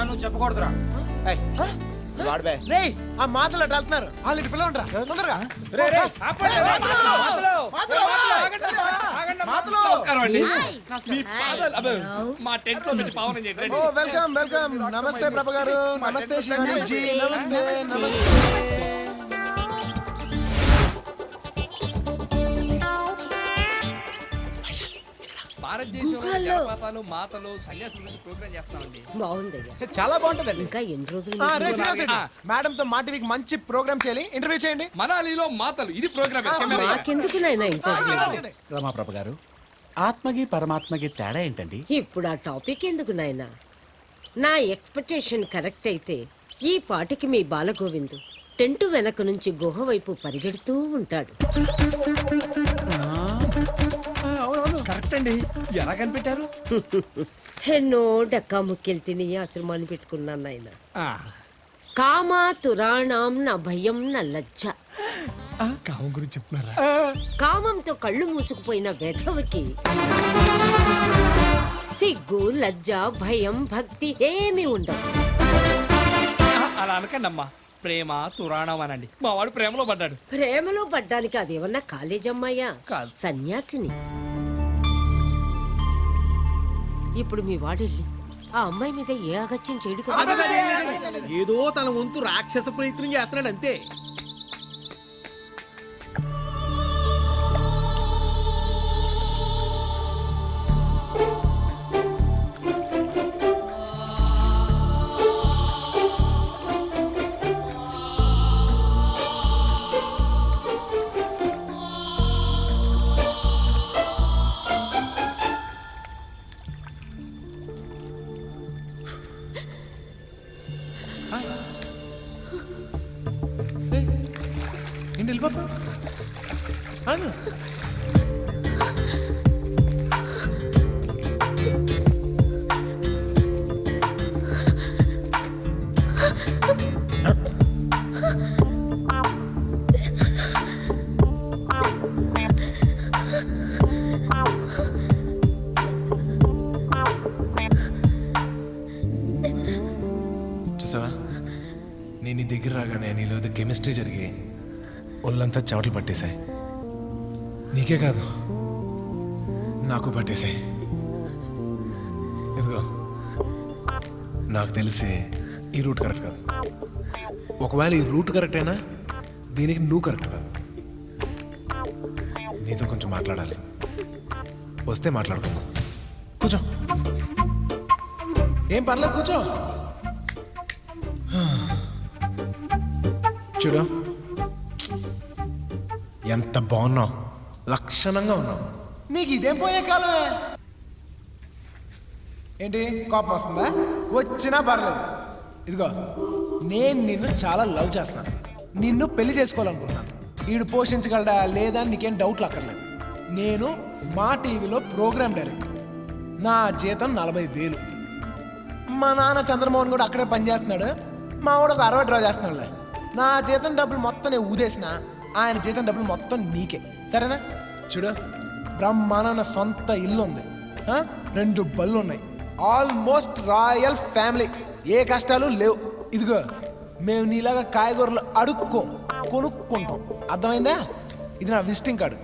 నువ్వు చెప్పకూడదురా. వాడబే రేయ్ ఆ మాటలు అట్లా వెళ్తున్నారు వాళ్ళు ఇటు పిల్లవంటరా తొందరగా రే, రే, ఆపండి, మాతలు. నమస్కారం అండి. మీ పాదాలు అబ్బే, మా టెంట్ లో పెట్టి పావనం చేయండి. ఓ వెల్కమ్ వెల్కమ్ నమస్తే ప్రభ గారు నమస్తే శివాజీ నమస్తే నమస్తే భారతదేశంలో జలపాతాలు మాతలు సన్యాసం గురించి ప్రోగ్రామ్ చేస్తామండి. బాగుందయ్యా. చాలా బాగుంటదండి ఇంకా ఎన్ని రోజులు రే శ్రీనివాస్ రెడ్డి మేడం తో మా టీవీకి మంచి ప్రోగ్రామ్ చేయాలి ఇంటర్వ్యూ చేయండి మనాలిలో మాతలు ఇది ప్రోగ్రామ్. నాకెందుకు నాయనా ఇంటర్వ్యూ? రమాప్రభ గారు ఆత్మకి పరమాత్మకి తేడా ఏంటండి? ఇప్పుడు ఆ టాపిక్ ఎందుకు నాయనా? నా ఎక్స్పెక్టేషన్ కరెక్ట్ అయితే ఈ పాటికి మీ బాలగోవిందు టెంటు వెనక నుంచి గుహ వైపు పరిగెడుతూ ఉంటాడు. కరెక్ట్ అండి. ఎలా కనిపెట్టారు? ఎన్నో డక్కా ముక్కెలు తిని ఆశ్రమాన్ని పెట్టుకున్నాను నాయన. కామా తురాణం నా భయం నా లజ్జ. కామం గురించి చెప్తున్నారా? కామంతో కళ్ళు మూసుకుపోయిన వెధవకి సిగ్గు లజ్జ భయం భక్తి ఏమీ ఉండవు. అలా అనకండి అమ్మా. ప్రేమ తురాణం అనండి. మా వాడు ప్రేమలో పడ్డాడు. ప్రేమలో పడ్డానికి అదేమన్నా కాలేజ్ అమ్మాయా? కాదు. సన్యాసిని. ఇప్పుడు మీ వాడెళ్ళి ఆ అమ్మాయి మీద ఏ అగత్యం చేయడు కదా. ఏదో తన వంతు రాక్షస ప్రయత్నం చేస్తున్నాడు అంతే. ఏంటి వెళ్ళిపోతా చూసావా నేను నీ దగ్గర రాగానే నీలో ఏదో కెమిస్ట్రీ జరిగి ఒళ్ళంతా చెమటలు పట్టేశాయి. నీకే కాదు నాకు పట్టేశాయి. ఇదిగో నాకు తెలిసి ఈ రూట్ కరెక్ట్ కాదు. ఒకవేళ ఈ రూట్ కరెక్ట్ అయినా దీనికి నువ్వు కరెక్ట్ కాదు. నీతో కొంచెం మాట్లాడాలి. వస్తే మాట్లాడుకుందాం. కూర్చో. ఏం పర్లేదు కూర్చో. చూడు ఎంత బాగున్నావు, లక్షణంగా ఉన్నావు. నీకు ఇదేం పోయే కాలమే. ఏంటి కోపం వస్తుందా? వచ్చినా పర్లేదు. ఇదిగో నేను నిన్ను చాలా లవ్ చేస్తున్నాను. నిన్ను పెళ్లి చేసుకోవాలనుకుంటున్నాను. వీడు పోషించగలడా లేదా అని నీకేం డౌట్లు అక్కర్లేదు. నేను మా టీవీలో ప్రోగ్రామ్ డైరెక్టర్. నా జీతం 40,000. మా నాన్న చంద్రమోహన్ కూడా అక్కడే పనిచేస్తున్నాడు. మా వాడు ఒక 60 డ్రా చేస్తున్నాడులే. నా జీతం డబ్బులు మొత్తం నేను ఊదేసిన ఆయన జీతం డబ్బులు మొత్తం నీకే. సరేనా? చూడు బ్రహ్మాండ సొంత ఇల్లు ఉంది, 2 బళ్ళు ఉన్నాయి. Almost royal family. ఏ కష్టాలు లేవు. ఇదిగో మేము నీలాగా కాయగూరలు అడుక్కోం, కొనుక్కుంటాం. అర్థమైందా? ఇది నా విజిటింగ్ కార్డు.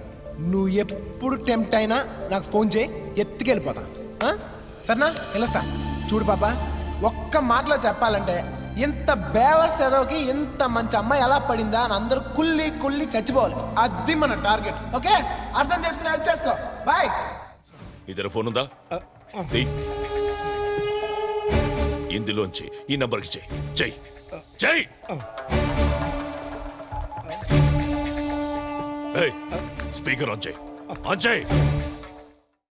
నువ్వు ఎప్పుడు టెంప్ట్ అయినా నాకు ఫోన్ చేయి, ఎత్తుకెళ్ళిపోతా. సరేనా? వెళ్ళొస్తా. చూడు పాప, ఒక్క మాటలో చెప్పాలంటే ఇంత బేవర్స్ ఎదవకి ఇంత మంచి అమ్మాయి ఎలా పడిందా అని అందరూ కుల్లి కుల్లి చచ్చిపోవాలి. అది మన టార్గెట్. ఓకే? అర్థం చేసుకుని హెల్ప్ చేసుకో. బాయ్. ఇద్దరు ఫోన్ ఉందా? ఇందులోంచి ఈ నంబర్కి చెయ్యి. స్పీకర్ ఆన్ చేయి.